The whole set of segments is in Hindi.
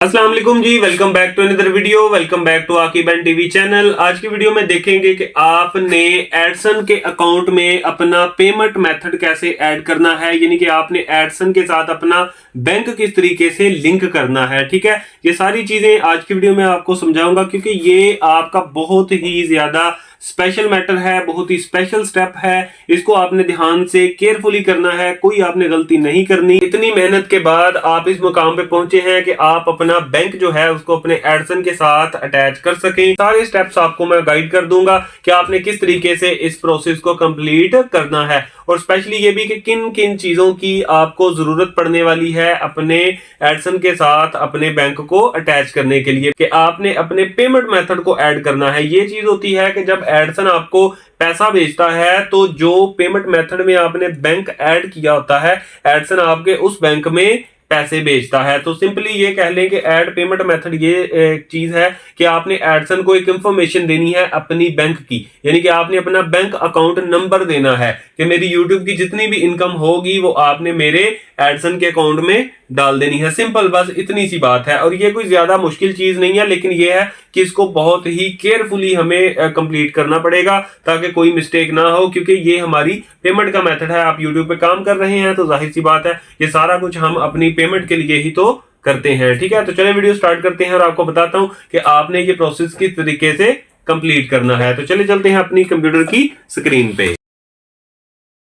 अस्सलाम वालेकुम जी, welcome back to another video. Welcome back to Aqib and TV channel. आज की वीडियो में देखेंगे कि आपने एडसन के अकाउंट में अपना पेमेंट मेथड कैसे ऐड करना है, यानी कि आपने एडसन के साथ अपना बैंक किस तरीके से लिंक करना है। ठीक है, ये सारी चीजें आज की वीडियो में आपको समझाऊंगा क्योंकि ये आपका बहुत ही ज्यादा स्पेशल मैटर है, बहुत ही स्पेशल स्टेप है। इसको आपने ध्यान से केयरफुली करना है, कोई आपने गलती नहीं करनी। इतनी मेहनत के बाद आप इस मुकाम पे पहुंचे हैं कि आप अपना बैंक जो है उसको अपने एडसन के साथ अटैच कर सकें। सारे स्टेप्स आपको मैं गाइड कर दूंगा कि आपने किस तरीके से इस प्रोसेस को कंप्लीट करना है, और स्पेशली ये भी कि किन किन चीजों की आपको जरूरत पड़ने वाली है अपने एडसन के साथ अपने बैंक को अटैच करने के लिए, कि आपने अपने पेमेंट मेथड को ऐड करना है। ये चीज होती है कि जब एडसन आपको पैसा भेजता है तो जो पेमेंट मेथड में आपने बैंक ऐड किया होता है, एडसन आपके उस बैंक में पैसे भेजता है। तो सिंपली ये कह लें कि ऐड पेमेंट मेथड ये चीज है कि आपने एडसन को एक इंफॉर्मेशन देनी है अपनी बैंक की, यानी कि आपने अपना बैंक अकाउंट नंबर देना है कि मेरी यूट्यूब की जितनी भी इनकम होगी वो आपने मेरे एडसन के अकाउंट में डाल देनी है। सिंपल, बस इतनी सी बात है, और ये कोई ज्यादा मुश्किल चीज नहीं है, लेकिन ये है कि इसको बहुत ही केयरफुली हमें कंप्लीट करना पड़ेगा ताकि कोई मिस्टेक ना हो, क्योंकि ये हमारी पेमेंट का मेथड है। आप यूट्यूब पे काम कर रहे हैं तो जाहिर सी बात है ये सारा कुछ हम अपनी पेमेंट के लिए ही तो करते हैं। ठीक है, तो चलिए वीडियो स्टार्ट करते हैं और आपको बताता हूं कि आपने ये प्रोसेस किस तरीके से कंप्लीट करना है। तो चलिए चलते हैं अपनी कंप्यूटर की स्क्रीन पे।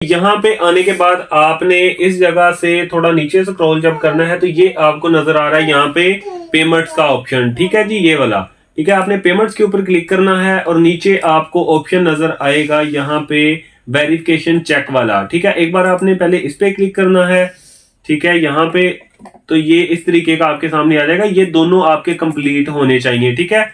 यहां पे आने के बाद आपने इस जगह से थोड़ा नीचे स्क्रॉल जब करना है तो ये आपको नजर आ रहा है यहाँ पे पेमेंट्स का ऑप्शन। ठीक है जी, ये वाला। ठीक है, आपने पेमेंट्स के ऊपर क्लिक करना है और नीचे आपको ऑप्शन नजर आएगा यहाँ पे वेरिफिकेशन चेक वाला। ठीक है, एक बार आपने पहले इस पे क्लिक करना है। ठीक है, यहाँ पे तो ये इस तरीके का आपके सामने आ जाएगा, ये दोनों आपके कंप्लीट होने चाहिए। ठीक है,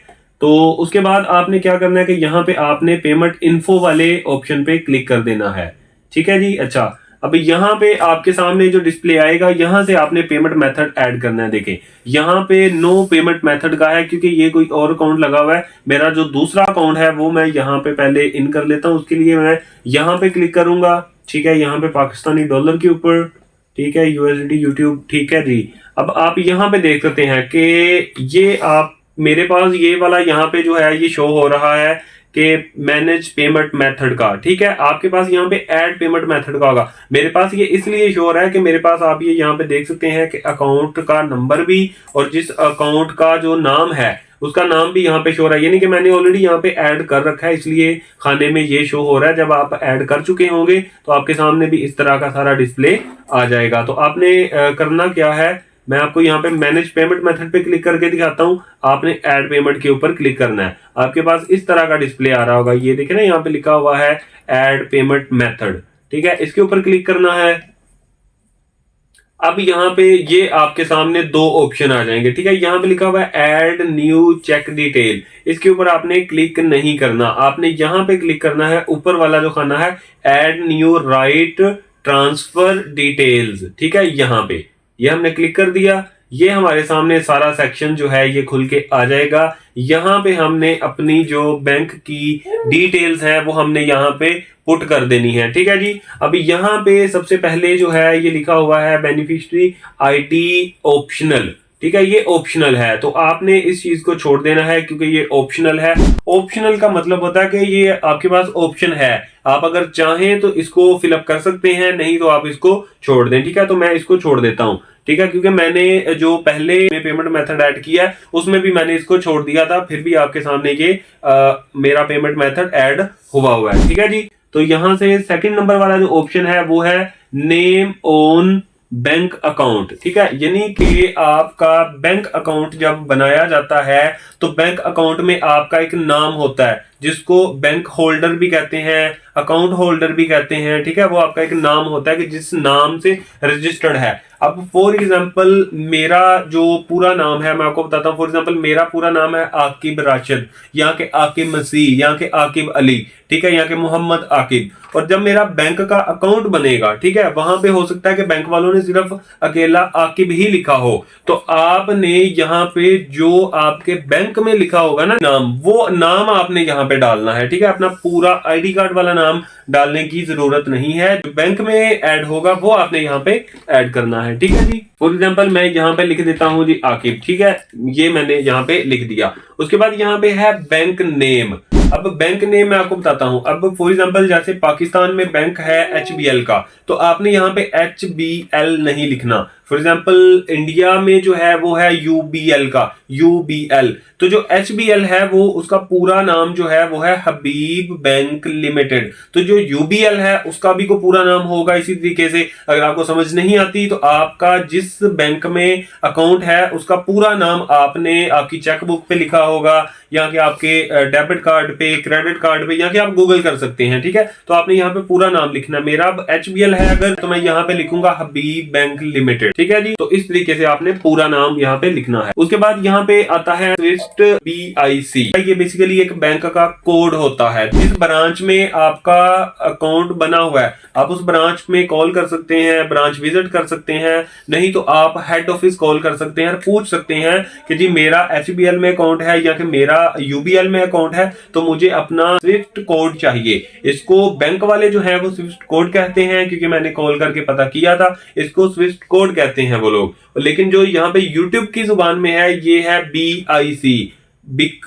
तो उसके बाद आपने क्या करना है कि यहाँ पे आपने पेमेंट इन्फो वाले ऑप्शन पे क्लिक कर देना है। ठीक है जी, अच्छा। अब यहाँ पे आपके सामने जो डिस्प्ले आएगा, यहाँ से आपने पेमेंट मेथड ऐड करना है। देखें यहाँ पे नो पेमेंट मेथड का है क्योंकि ये कोई और अकाउंट लगा हुआ है। मेरा जो दूसरा अकाउंट है वो मैं यहाँ पे पहले इन कर लेता हूँ, उसके लिए मैं यहाँ पे क्लिक करूंगा। ठीक है, यहाँ पे पाकिस्तानी डॉलर के ऊपर, ठीक है, यूएसडी यूट्यूब। ठीक है जी, अब आप यहाँ पे देख सकते हैं कि ये आप मेरे पास ये वाला यहाँ पे जो है ये शो हो रहा है कि मैनेज पेमेंट मेथड का। ठीक है, आपके पास यहाँ पे ऐड पेमेंट मेथड का होगा। मेरे पास ये इसलिए शो हो रहा है कि मेरे पास आप ये यहाँ पे देख सकते हैं कि अकाउंट का नंबर भी और जिस अकाउंट का जो नाम है उसका नाम भी यहाँ पे शो हो रहा है, यानी कि मैंने ऑलरेडी यहाँ पे ऐड कर रखा है, इसलिए खाने में ये शो हो रहा है। जब आप ऐड कर चुके होंगे तो आपके सामने भी इस तरह का सारा डिस्प्ले आ जाएगा। तो आपने करना क्या है, मैं आपको यहाँ पे मैनेज पेमेंट मेथड पे क्लिक करके दिखाता हूँ। आपने ऐड पेमेंट के ऊपर क्लिक करना है, आपके पास इस तरह का डिस्प्ले आ रहा होगा। ये देखे ना, यहाँ पे लिखा हुआ है ऐड पेमेंट मेथड। ठीक है, इसके ऊपर क्लिक करना है। अब यहाँ पे ये आपके सामने दो ऑप्शन आ जाएंगे। ठीक है, यहाँ पे लिखा हुआ है ऐड न्यू चेक डिटेल, इसके ऊपर आपने क्लिक नहीं करना, आपने यहाँ पे क्लिक करना है ऊपर वाला जो खाना है add new right transfer details. ठीक है, यहाँ पे ये हमने क्लिक कर दिया, ये हमारे सामने सारा सेक्शन जो है ये खुल के आ जाएगा। यहाँ पे हमने अपनी जो बैंक की डिटेल्स है वो हमने यहाँ पे पुट कर देनी है। ठीक है जी, अभी यहाँ पे सबसे पहले जो है ये लिखा हुआ है बेनिफिशियरी आईडी ऑप्शनल। ठीक है, ये ऑप्शनल है तो आपने इस चीज को छोड़ देना है क्योंकि ये ऑप्शनल है। ऑप्शनल का मतलब होता है कि ये आपके पास ऑप्शन है, आप अगर चाहें तो इसको फिलअप कर सकते हैं, नहीं तो आप इसको छोड़ दें। ठीक है, तो मैं इसको छोड़ देता हूं। ठीक है, क्योंकि मैंने जो पहले पेमेंट मेथड ऐड किया है उसमें भी मैंने इसको छोड़ दिया था, फिर भी आपके सामने ये मेरा पेमेंट मेथड ऐड हुआ है। ठीक है जी, तो यहां से सेकंड नंबर वाला जो ऑप्शन है वो है नेम ऑन बैंक अकाउंट। ठीक है, यानी कि आपका बैंक अकाउंट जब बनाया जाता है तो बैंक अकाउंट में आपका एक नाम होता है जिसको बैंक होल्डर भी कहते हैं, अकाउंट होल्डर भी कहते हैं। ठीक है, वो आपका एक नाम होता है कि जिस नाम से रजिस्टर्ड है। अब फॉर एग्जांपल मेरा जो पूरा नाम है मैं आपको बताता हूँ। फॉर एग्जांपल मेरा पूरा नाम है आकिब राशिद, यहाँ के आकिब मसीह, यहाँ के आकिब अली, ठीक है, यहाँ के मोहम्मद आकिब। और जब मेरा बैंक का अकाउंट बनेगा, ठीक है, वहां पे हो सकता है कि बैंक वालों ने सिर्फ अकेला आकिब ही लिखा हो, तो आपने यहाँ पे जो आपके बैंक में लिखा होगा ना नाम, वो नाम आपने यहाँ पे डालना है, ठीक है। अपना पूरा आईडी कार्ड वाला नाम डालने की जरूरत नहीं है, जो बैंक में ऐड होगा वो आपने यहाँ पे ऐड करना है, ठीक है जी। फॉर एग्जांपल मैं यहाँ पे लिख देता हूँ जी आकिब, ठीक है, ये मैंने यहाँ पे लिख दिया। उसके बाद यहाँ पे है बैंक नेम। अब बैंक नेम मैं आपको बताता हूं। अब फॉर एग्जांपल जैसे पाकिस्तान में बैंक है HBL का, तो आपने यहाँ पे HBL नहीं लिखना। फॉर एग्जांपल इंडिया में जो है वो है UBL का, UBL। तो जो HBL है वो उसका पूरा नाम जो है वो है हबीब बैंक लिमिटेड। तो जो UBL है उसका भी को पूरा नाम होगा इसी तरीके से। अगर आपको समझ नहीं आती तो आपका जिस बैंक में अकाउंट है उसका पूरा नाम आपने आपकी चेकबुक पे लिखा होगा, या कि आपके डेबिट कार्ड पे, क्रेडिट कार्ड पे, या कि आप गूगल कर सकते हैं, ठीक है। तो आपने यहाँ पे पूरा नाम लिखना। मेरा HBL है अगर, तो मैं यहाँ पे लिखूंगा हबीब बैंक लिमिटेड, ठीक है जी। तो इस तरीके से आपने पूरा नाम यहाँ पे लिखना है। उसके बाद यहाँ पे आता है स्विफ्ट BIC। ये बेसिकली एक बैंक का कोड होता है। जिस ब्रांच में आपका अकाउंट बना हुआ है आप उस ब्रांच में कॉल कर सकते हैं, ब्रांच विजिट कर सकते हैं, नहीं तो आप हेड ऑफिस कॉल कर सकते हैं और पूछ सकते हैं कि जी मेरा HBL में अकाउंट है या कि मेरा UBL में अकाउंट है, तो मुझे अपना स्विफ्ट कोड चाहिए। इसको बैंक वाले जो है वो स्विफ्ट कोड कहते हैं, क्योंकि मैंने कॉल करके पता किया था, इसको स्विफ्ट कोड कहते हैं वो लोग। लेकिन जो यहाँ पे यूट्यूब की जुबान में है ये है BIC,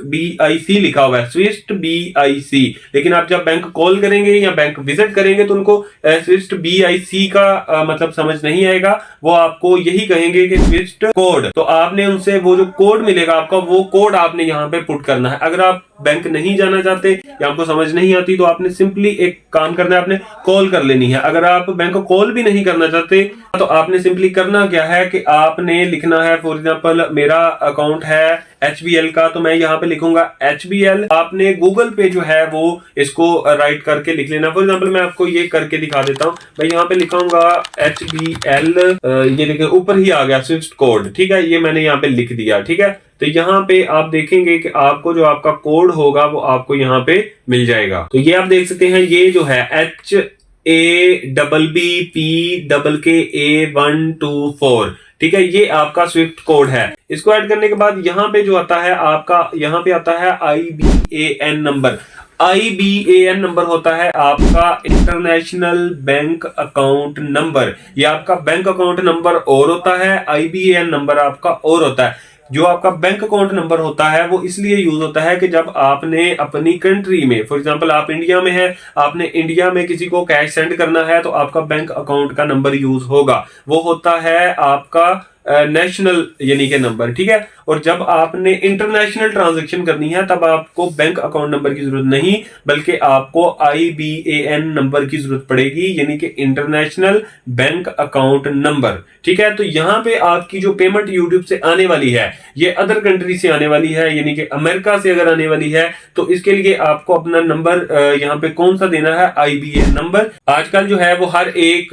BIC लिखा हुआ है, स्विफ्ट BIC। लेकिन आप जब बैंक कॉल करेंगे या बैंक विजिट करेंगे तो उनको स्विफ्ट BIC का मतलब समझ नहीं आएगा, वो आपको यही कहेंगे कि स्विफ्ट कोड। तो आपने उनसे वो जो कोड मिलेगा आपका, वो कोड आपने यहाँ पे पुट करना है। अगर आप बैंक नहीं जाना चाहते या आपको समझ नहीं आती तो आपने सिंपली एक काम करना है, आपने कॉल कर लेनी है। अगर आप बैंक को कॉल भी नहीं करना चाहते तो आपने सिंपली करना क्या है कि आपने लिखना है, फॉर एग्जांपल मेरा अकाउंट है HBL का, तो मैं यहाँ पे लिखूंगा HBL। आपने गूगल पे जो है वो इसको राइट करके लिख लेना। फॉर एग्जांपल मैं आपको ये करके दिखा देता हूँ। मैं यहाँ पे लिखूंगा HBL, ये देखिए ऊपर ही आ गया स्विफ्ट कोड, ठीक है, ये मैंने यहाँ पे लिख दिया, ठीक है। तो यहाँ पे आप देखेंगे कि आपको जो आपका कोड होगा वो आपको यहाँ पे मिल जाएगा। तो ये आप देख सकते हैं, ये जो है HABBPKKA124, ठीक है, ये आपका स्विफ्ट कोड है। इसको ऐड करने के बाद यहाँ पे जो आता है आपका, यहाँ पे आता है IBAN नंबर। IBAN नंबर होता है आपका इंटरनेशनल बैंक अकाउंट नंबर। ये आपका बैंक अकाउंट नंबर और होता है, IBAN नंबर आपका और होता है। जो आपका बैंक अकाउंट नंबर होता है वो इसलिए यूज होता है कि जब आपने अपनी कंट्री में, फॉर एग्जांपल आप इंडिया में है, आपने इंडिया में किसी को कैश सेंड करना है तो आपका बैंक अकाउंट का नंबर यूज होगा। वो होता है आपका नेशनल यानी के नंबर, ठीक है। और जब आपने इंटरनेशनल ट्रांजैक्शन करनी है तब आपको बैंक अकाउंट नंबर की जरूरत नहीं, बल्कि आपको IBAN नंबर की जरूरत पड़ेगी, यानी कि इंटरनेशनल बैंक अकाउंट नंबर, ठीक है। तो यहाँ पे आपकी जो पेमेंट यूट्यूब से आने वाली है ये अदर कंट्री से आने वाली है, यानी कि अमेरिका से अगर आने वाली है तो इसके लिए आपको अपना नंबर यहाँ पे कौन सा देना है, IBAN नंबर। आजकल जो है वो हर एक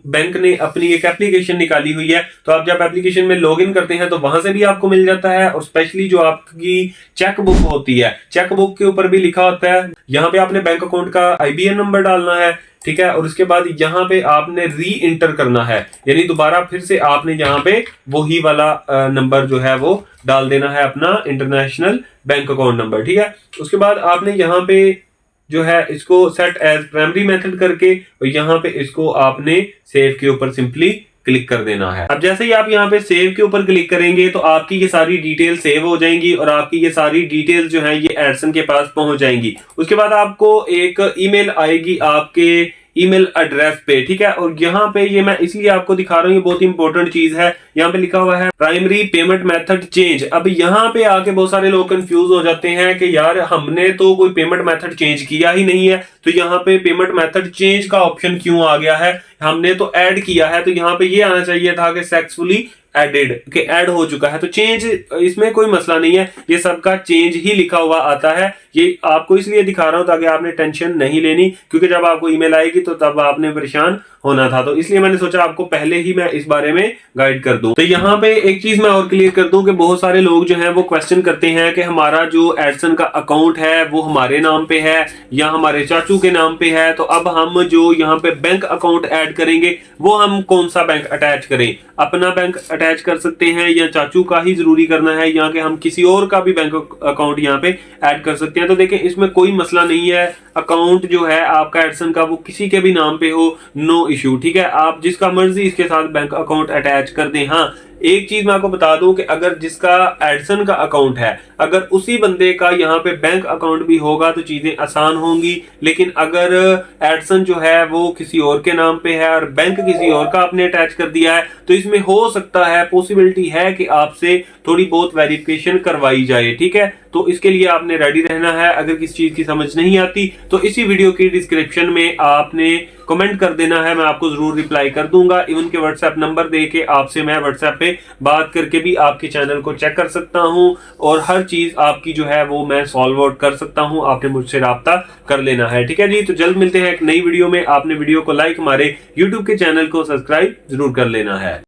बैंक ने अपनी एक एप्लीकेशन निकाली हुई है, तो आप जब एप्लीकेशन में लॉगिन करते हैं तो वहां से भी आपको मिल जाता है। और स्पेशली जो आपकी चेकबुक होती है, चेकबुक के ऊपर भी लिखा होता है, यहाँ पे आपने बैंक अकाउंट का IBAN नंबर डालना है, ठीक है। और उसके बाद यहाँ पे आपने री इंटर करना है, यानी दोबारा फिर से आपने यहाँ पे वही वाला नंबर जो है वो डाल देना है, अपना इंटरनेशनल बैंक अकाउंट नंबर, ठीक है। उसके बाद आपने यहाँ पे जो है इसको सेट एज प्राइमरी मेथड करके और यहाँ पे इसको आपने सेव के ऊपर सिंपली क्लिक कर देना है। अब जैसे ही आप यहाँ पे सेव के ऊपर क्लिक करेंगे तो आपकी ये सारी डिटेल सेव हो जाएंगी और आपकी ये सारी डिटेल्स जो है ये एडसन के पास पहुंच जाएंगी। उसके बाद आपको एक ईमेल आएगी आपके ईमेल एड्रेस पे, ठीक है। और यहाँ पे ये मैं इसलिए आपको दिखा रहा हूँ, ये बहुत इंपॉर्टेंट चीज है। यहाँ पे लिखा हुआ है प्राइमरी पेमेंट मेथड चेंज। अब यहाँ पे आके बहुत सारे लोग कंफ्यूज हो जाते हैं कि यार हमने तो कोई पेमेंट मेथड चेंज किया ही नहीं है, तो यहाँ पे पेमेंट मेथड चेंज का ऑप्शन क्यों आ गया है, हमने तो ऐड किया है। तो यहाँ पे ये आना चाहिए था कि सक्सेसफुली एडेड के ऐड हो चुका है। तो चेंज, इसमें कोई मसला नहीं है, ये सबका चेंज ही लिखा हुआ आता है। ये आपको इसलिए दिखा रहा हूं ताकि आपने टेंशन नहीं लेनी, क्योंकि जब आपको ईमेल आएगी तो तब आपने परेशान होना था। तो इसलिए मैंने सोचा आपको पहले ही मैं इस बारे में गाइड कर दूं। तो यहाँ पे एक चीज मैं और क्लियर कर दूं कि बहुत सारे लोग जो हैं वो क्वेश्चन करते हैं कि हमारा जो एडसन का अकाउंट है वो हमारे नाम पे है या हमारे चाचू के नाम पे है, तो अब हम जो यहाँ पे बैंक अकाउंट ऐड करेंगे वो हम कौन सा बैंक अटैच करें? अपना बैंक अटैच कर सकते हैं या चाचू का ही जरूरी करना है, या कि हम किसी और का भी बैंक अकाउंट यहाँ पे ऐड कर सकते हैं? तो देखें, इसमें कोई मसला नहीं है। अकाउंट जो है आपका एडसन का वो किसी के भी नाम पे हो, नो इश्यू, ठीक है। आप जिसका मर्जी इसके साथ बैंक अकाउंट अटैच कर दें। हाँ, एक चीज मैं आपको बता दूं कि अगर जिसका एडसन का अकाउंट है, अगर उसी बंदे का यहाँ पे बैंक अकाउंट भी होगा तो चीजें आसान होंगी। लेकिन अगर एडसन जो है वो किसी और के नाम पे है और बैंक किसी और का आपने अटैच कर दिया है, तो इसमें हो सकता है, पॉसिबिलिटी है कि आपसे थोड़ी बहुत वेरिफिकेशन करवाई जाए, ठीक है। तो इसके लिए आपने रेडी रहना है। अगर किसी चीज की समझ नहीं आती तो इसी वीडियो की डिस्क्रिप्शन में आपने कमेंट कर देना है, मैं आपको जरूर रिप्लाई कर दूंगा। इवन के व्हाट्सएप नंबर दे के आपसे मैं व्हाट्सएप पे बात करके भी आपके चैनल को चेक कर सकता हूं और हर चीज आपकी जो है वो मैं सॉल्व आउट कर सकता हूं। आपने मुझसे राब्ता कर लेना है, ठीक है जी। तो जल्द मिलते हैं एक नई वीडियो में। आपने वीडियो को लाइक, हमारे यूट्यूब के चैनल को सब्सक्राइब जरूर कर लेना है।